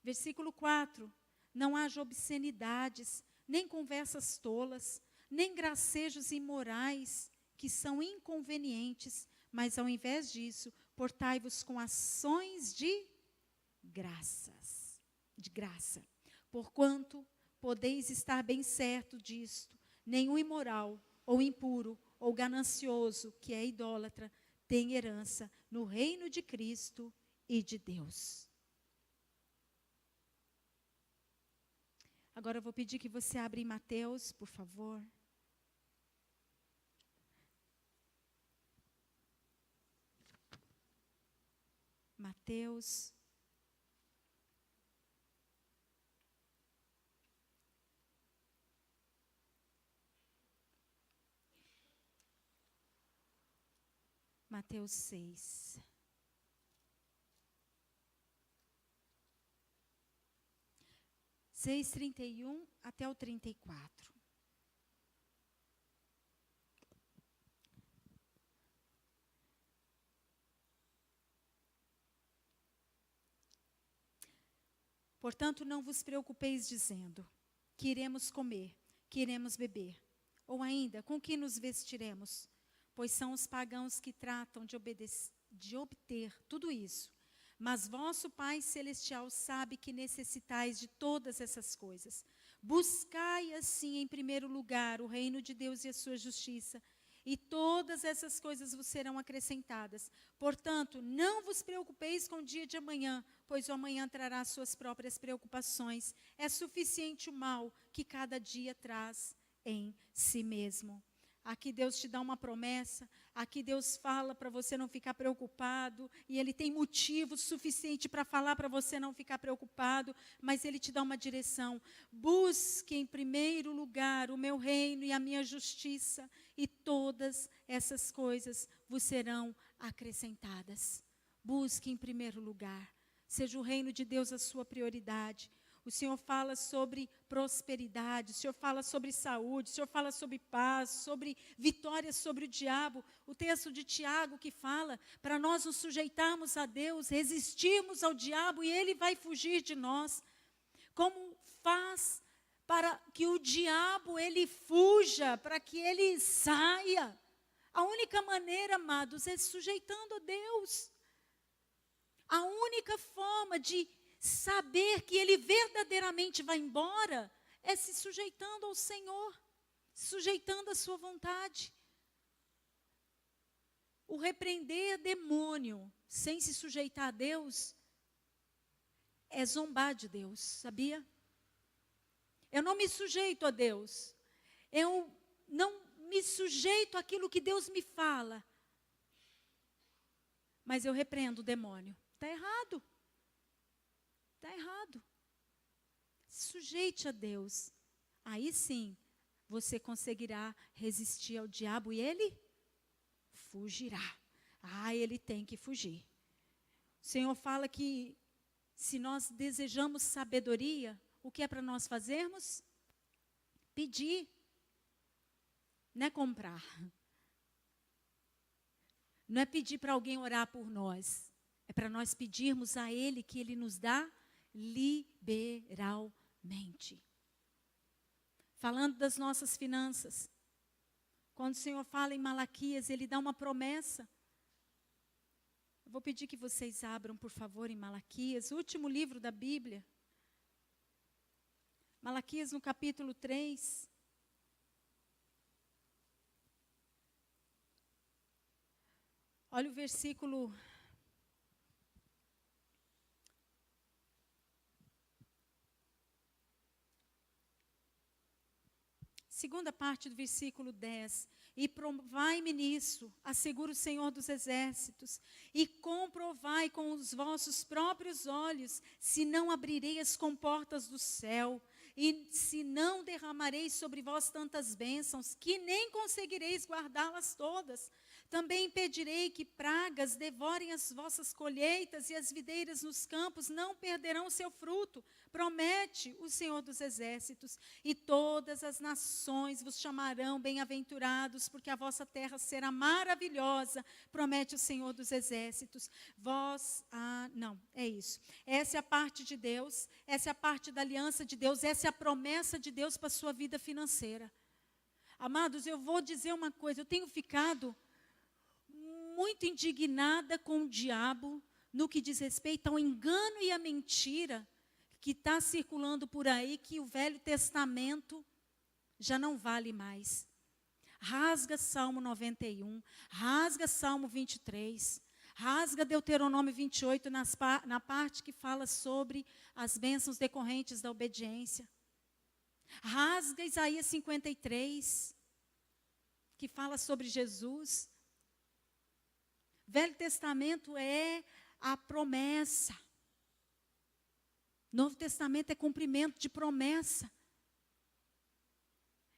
Versículo 4. Não haja obscenidades, nem conversas tolas, nem gracejos imorais, que são inconvenientes, mas ao invés disso, portai-vos com ações de graça. Porquanto podeis estar bem certo disto, nenhum imoral, ou impuro, ou ganancioso, que é idólatra, tem herança no reino de Cristo e de Deus. Agora eu vou pedir que você abra em Mateus, por favor. Mateus. Mateus 6. Seis, 31 até o 34. Portanto, não vos preocupeis dizendo, que iremos comer, que iremos beber, ou ainda, com que nos vestiremos? Pois são os pagãos que tratam de obter tudo isso. Mas vosso Pai Celestial sabe que necessitais de todas essas coisas. Buscai assim em primeiro lugar o reino de Deus e a sua justiça, e todas essas coisas vos serão acrescentadas. Portanto, não vos preocupeis com o dia de amanhã, pois o amanhã trará suas próprias preocupações. É suficiente o mal que cada dia traz em si mesmo. Aqui Deus te dá uma promessa, aqui Deus fala para você não ficar preocupado, e Ele tem motivo suficiente para falar para você não ficar preocupado, mas Ele te dá uma direção. Busque em primeiro lugar o meu reino e a minha justiça, e todas essas coisas vos serão acrescentadas. Busque em primeiro lugar, seja o reino de Deus a sua prioridade. O Senhor fala sobre prosperidade, o Senhor fala sobre saúde, o Senhor fala sobre paz, sobre vitória sobre o diabo. O texto de Tiago que fala para nós nos sujeitarmos a Deus, resistirmos ao diabo e ele vai fugir de nós. Como faz para que o diabo ele fuja, para que ele saia? A única maneira, amados, é sujeitando a Deus. A única forma de saber que ele verdadeiramente vai embora é se sujeitando ao Senhor, sujeitando à sua vontade. O repreender demônio sem se sujeitar a Deus é zombar de Deus, sabia? Eu não me sujeito a Deus, eu não me sujeito àquilo que Deus me fala, mas eu repreendo o demônio. Está errado. Está errado. Sujeite a Deus. Aí sim, você conseguirá resistir ao diabo e ele fugirá. Ele tem que fugir. O Senhor fala que se nós desejamos sabedoria, o que é para nós fazermos? Pedir. Não é comprar. Não é pedir para alguém orar por nós. É para nós pedirmos a Ele que Ele nos dá liberalmente. Falando das nossas finanças, quando o Senhor fala em Malaquias, Ele dá uma promessa. Eu vou pedir que vocês abram, por favor, em Malaquias, o último livro da Bíblia. Malaquias no capítulo 3. Olha o versículo segunda parte do versículo 10. E provai-me nisso, assegura o Senhor dos Exércitos, e comprovai com os vossos próprios olhos, se não abrirei as comportas do céu, e se não derramarei sobre vós tantas bênçãos, que nem conseguireis guardá-las todas. Também impedirei que pragas devorem as vossas colheitas, e as videiras nos campos não perderão o seu fruto, promete o Senhor dos Exércitos. E todas as nações vos chamarão bem-aventurados, porque a vossa terra será maravilhosa, promete o Senhor dos Exércitos. Essa é a parte de Deus, essa é a parte da aliança de Deus, essa é a promessa de Deus para a sua vida financeira. Amados, eu vou dizer uma coisa, eu tenho ficado muito indignada com o diabo no que diz respeito ao engano e à mentira que está circulando por aí, que o Velho Testamento já não vale mais. Rasga Salmo 91, rasga Salmo 23, rasga Deuteronômio 28 na parte que fala sobre as bênçãos decorrentes da obediência. Rasga Isaías 53, que fala sobre Jesus. Velho Testamento é a promessa. Novo Testamento é cumprimento de promessa.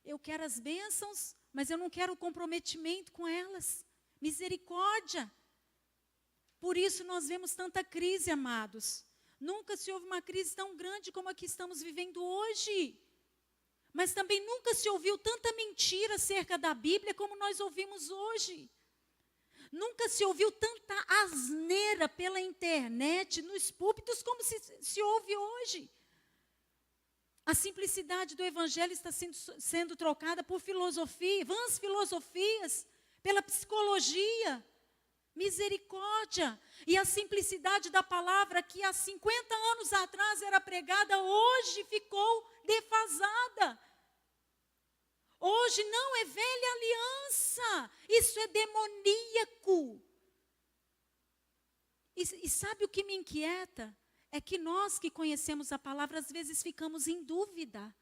Eu quero as bênçãos, mas eu não quero o comprometimento com elas. Misericórdia. Por isso nós vemos tanta crise, amados. Nunca se houve uma crise tão grande como a que estamos vivendo hoje. Mas também nunca se ouviu tanta mentira acerca da Bíblia como nós ouvimos hoje. Nunca se ouviu tanta asneira pela internet, nos púlpitos, como se ouve hoje. A simplicidade do Evangelho está sendo trocada por filosofia, vãs filosofias, pela psicologia. Misericórdia. E a simplicidade da palavra que há 50 anos atrás era pregada, hoje ficou defasada. Hoje não é velha aliança, isso é demoníaco. E sabe o que me inquieta? É que nós que conhecemos a palavra, às vezes ficamos em dúvida.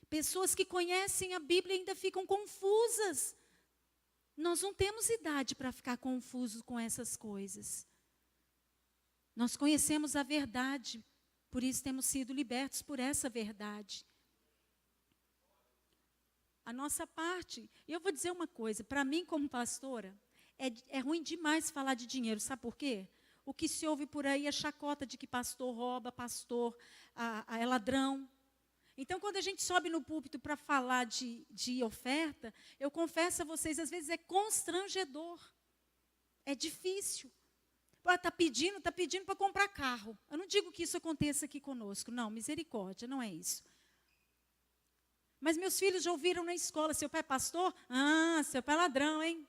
Pessoas que conhecem a Bíblia ainda ficam confusas. Nós não temos idade para ficar confusos com essas coisas. Nós conhecemos a verdade, por isso temos sido libertos por essa verdade. A nossa parte, e eu vou dizer uma coisa, para mim como pastora, é ruim demais falar de dinheiro, sabe por quê? O que se ouve por aí é chacota de que pastor rouba, pastor é ladrão. Então, quando a gente sobe no púlpito para falar de oferta, eu confesso a vocês, às vezes é constrangedor, é difícil. Está pedindo para comprar carro. Eu não digo que isso aconteça aqui conosco, não, misericórdia, não é isso. Mas meus filhos já ouviram na escola, seu pai é pastor? Ah, seu pai é ladrão, hein?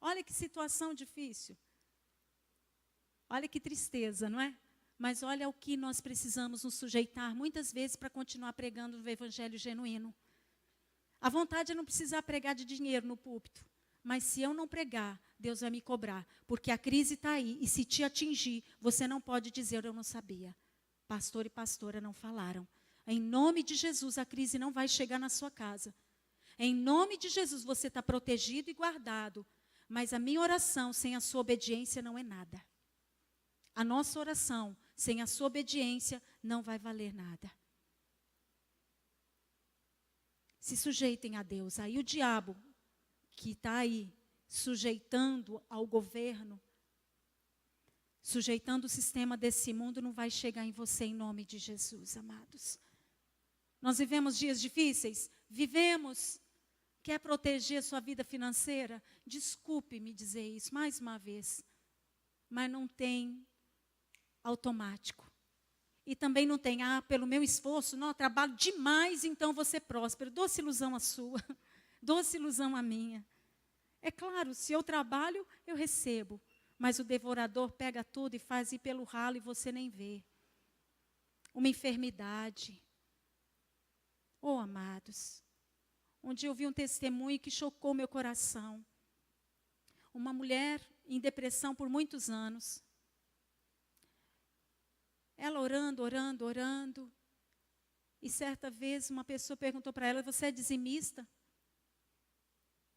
Olha que situação difícil. Olha que tristeza, não é? Mas olha o que nós precisamos nos sujeitar, muitas vezes, para continuar pregando o evangelho genuíno. A vontade é não precisar pregar de dinheiro no púlpito. Mas se eu não pregar, Deus vai me cobrar. Porque a crise está aí, e se te atingir, você não pode dizer, eu não sabia. Pastor e pastora não falaram. Em nome de Jesus, a crise não vai chegar na sua casa. Em nome de Jesus, você está protegido e guardado. Mas a minha oração sem a sua obediência não é nada. A nossa oração sem a sua obediência não vai valer nada. Se sujeitem a Deus. Aí o diabo, que está aí, sujeitando ao governo, sujeitando o sistema desse mundo, não vai chegar em você em nome de Jesus, amados. Nós vivemos dias difíceis? Vivemos. Quer proteger a sua vida financeira? Desculpe-me dizer isso mais uma vez. Mas não tem automático. E também não tem, pelo meu esforço, não, eu trabalho demais, então vou ser próspero. Doce ilusão a sua, doce ilusão a minha. É claro, se eu trabalho, eu recebo. Mas o devorador pega tudo e faz ir pelo ralo e você nem vê. Uma enfermidade. Oh, amados, um dia eu vi um testemunho que chocou meu coração. Uma mulher em depressão por muitos anos. Ela orando. E certa vez uma pessoa perguntou para ela, você é dizimista?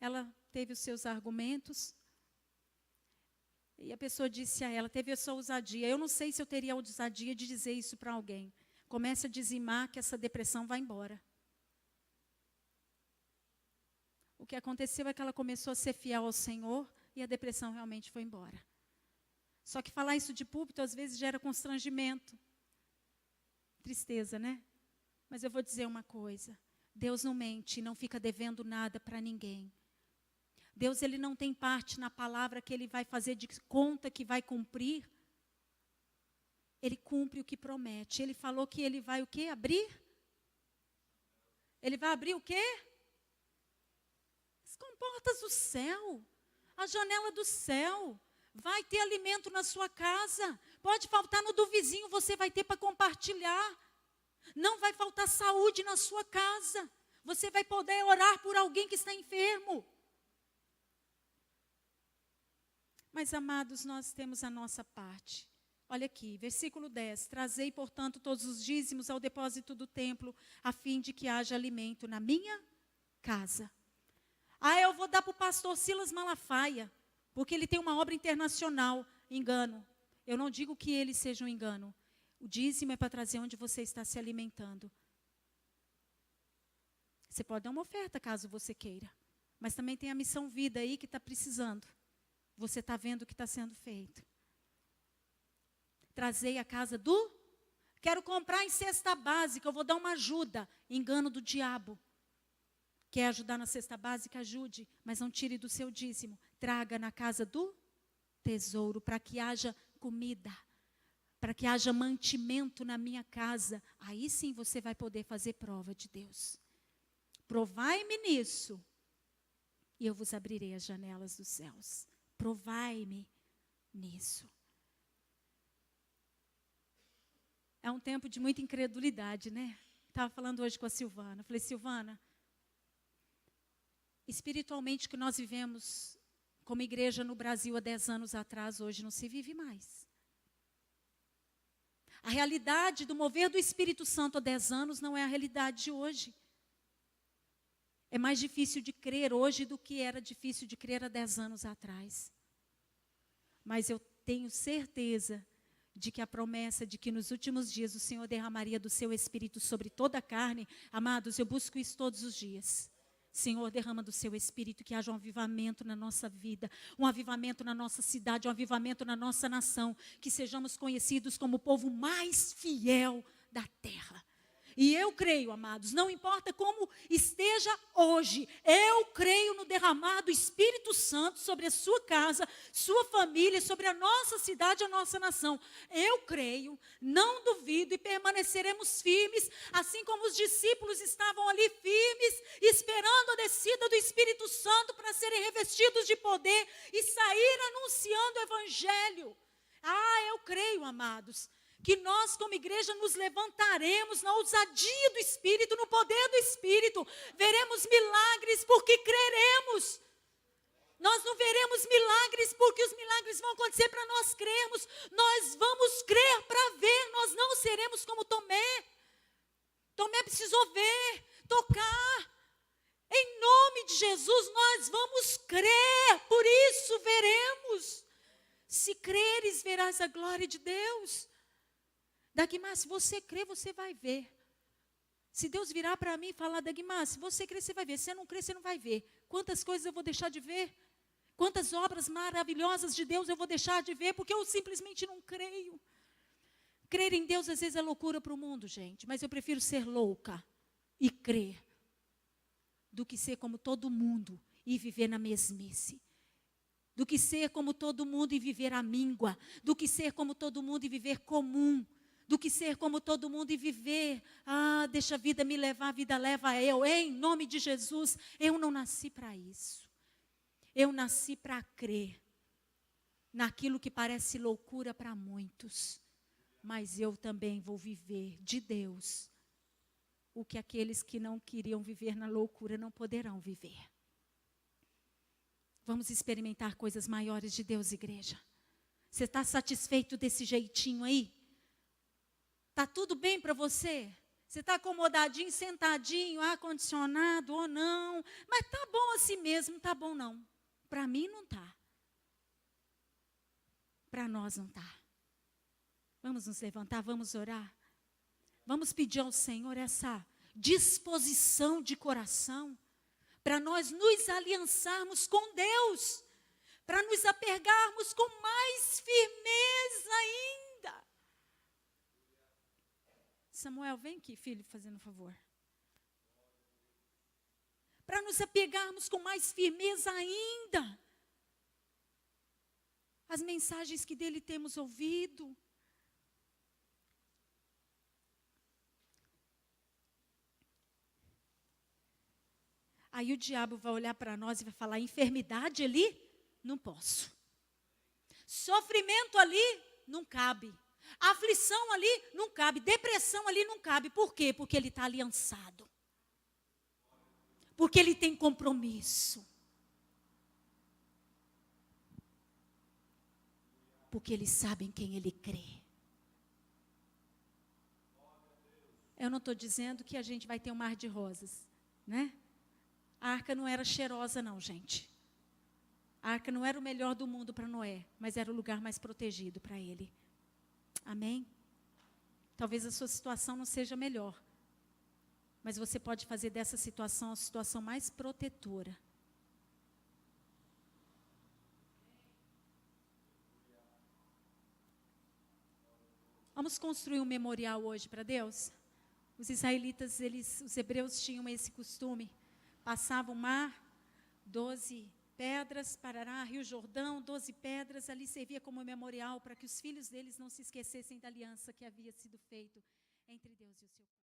Ela teve os seus argumentos. E a pessoa disse a ela, teve a sua ousadia. Eu não sei se eu teria a ousadia de dizer isso para alguém. Comece a dizimar que essa depressão vai embora. O que aconteceu é que ela começou a ser fiel ao Senhor e a depressão realmente foi embora. Só que falar isso de púlpito às vezes gera constrangimento. Tristeza, né? Mas eu vou dizer uma coisa. Deus não mente, não fica devendo nada para ninguém. Deus, ele não tem parte na palavra que ele vai fazer de conta que vai cumprir. Ele cumpre o que promete. Ele falou que ele vai o quê? Abrir? Ele vai abrir o quê? As comportas do céu. A janela do céu. Vai ter alimento na sua casa. Pode faltar no do vizinho, você vai ter para compartilhar. Não vai faltar saúde na sua casa. Você vai poder orar por alguém que está enfermo. Mas, amados, nós temos a nossa parte. Olha aqui, versículo 10. Trazei, portanto, todos os dízimos ao depósito do templo, a fim de que haja alimento na minha casa. Eu vou dar para o pastor Silas Malafaia, porque ele tem uma obra internacional. Engano. Eu não digo que ele seja um engano. O dízimo é para trazer onde você está se alimentando. Você pode dar uma oferta, caso você queira. Mas também tem a missão vida aí que está precisando. Você está vendo o que está sendo feito. Trazei a casa do... Quero comprar em cesta básica, eu vou dar uma ajuda. Engano do diabo. Quer ajudar na cesta básica? Ajude. Mas não tire do seu dízimo. Traga na casa do tesouro, para que haja comida. Para que haja mantimento na minha casa. Aí sim você vai poder fazer prova de Deus. Provai-me nisso, e eu vos abrirei as janelas dos céus. Provai-me nisso. É um tempo de muita incredulidade, né? Estava falando hoje com a Silvana. Falei, Silvana, espiritualmente que nós vivemos como igreja no Brasil há 10 anos atrás, hoje não se vive mais. A realidade do mover do Espírito Santo há 10 anos não é a realidade de hoje. É mais difícil de crer hoje do que era difícil de crer há 10 anos atrás. Mas eu tenho certeza de que a promessa de que nos últimos dias o Senhor derramaria do seu Espírito sobre toda a carne, amados, eu busco isso todos os dias. Senhor, derrama do seu Espírito, que haja um avivamento na nossa vida, um avivamento na nossa cidade, um avivamento na nossa nação, que sejamos conhecidos como o povo mais fiel da terra. E eu creio, amados, não importa como esteja hoje, eu creio no derramar do Espírito Santo sobre a sua casa, sua família, sobre a nossa cidade, a nossa nação. Eu creio, não duvido e permaneceremos firmes, assim como os discípulos estavam ali firmes, esperando a descida do Espírito Santo para serem revestidos de poder e sair anunciando o Evangelho. Eu creio, amados, que nós como igreja nos levantaremos na ousadia do Espírito, no poder do Espírito, veremos milagres porque creremos. Nós não veremos milagres porque os milagres vão acontecer para nós crermos, nós vamos crer para ver, nós não seremos como Tomé. Tomé precisou ver, tocar. Em nome de Jesus nós vamos crer, por isso veremos. Se creres, verás a glória de Deus. Dagmar, se você crer, você vai ver. Se Deus virar para mim e falar, Dagmar, se você crer, você vai ver. Se você não crer, você não vai ver. Quantas coisas eu vou deixar de ver? Quantas obras maravilhosas de Deus eu vou deixar de ver? Porque eu simplesmente não creio. Crer em Deus às vezes é loucura para o mundo, gente. Mas eu prefiro ser louca e crer do que ser como todo mundo e viver na mesmice. Do que ser como todo mundo e viver à míngua. Do que ser como todo mundo e viver comum. Do que ser como todo mundo e viver, deixa a vida me levar, a vida leva eu. Em nome de Jesus, eu não nasci para isso. Eu nasci para crer naquilo que parece loucura para muitos. Mas eu também vou viver de Deus o que aqueles que não queriam viver na loucura não poderão viver. Vamos experimentar coisas maiores de Deus, igreja. Você está satisfeito desse jeitinho aí? Está tudo bem para você? Você está acomodadinho, sentadinho, ar-condicionado ou não? Mas está bom assim mesmo, está bom não. Para mim não está. Para nós não está. Vamos nos levantar, vamos orar. Vamos pedir ao Senhor essa disposição de coração para nós nos aliançarmos com Deus, para nos apegarmos com mais firmeza ainda. Samuel, vem aqui, filho, fazendo um favor. Para nos apegarmos com mais firmeza ainda as mensagens que dele temos ouvido. Aí o diabo vai olhar para nós e vai falar: enfermidade ali? Não posso. Sofrimento ali? Não cabe. Aflição ali? Não cabe. Depressão ali? Não cabe. Por quê? Porque ele está aliançado. Porque ele tem compromisso. Porque eles sabem quem ele crê. Eu não estou dizendo que a gente vai ter um mar de rosas, né? A arca não era cheirosa não, gente. A arca não era o melhor do mundo para Noé, mas era o lugar mais protegido para ele. Amém? Talvez a sua situação não seja melhor, mas você pode fazer dessa situação a situação mais protetora. Vamos construir um memorial hoje para Deus? Os israelitas, os hebreus tinham esse costume. Passavam o mar, 12 pedras, Parará, Rio Jordão, 12 pedras, ali servia como memorial para que os filhos deles não se esquecessem da aliança que havia sido feita entre Deus e o seu povo.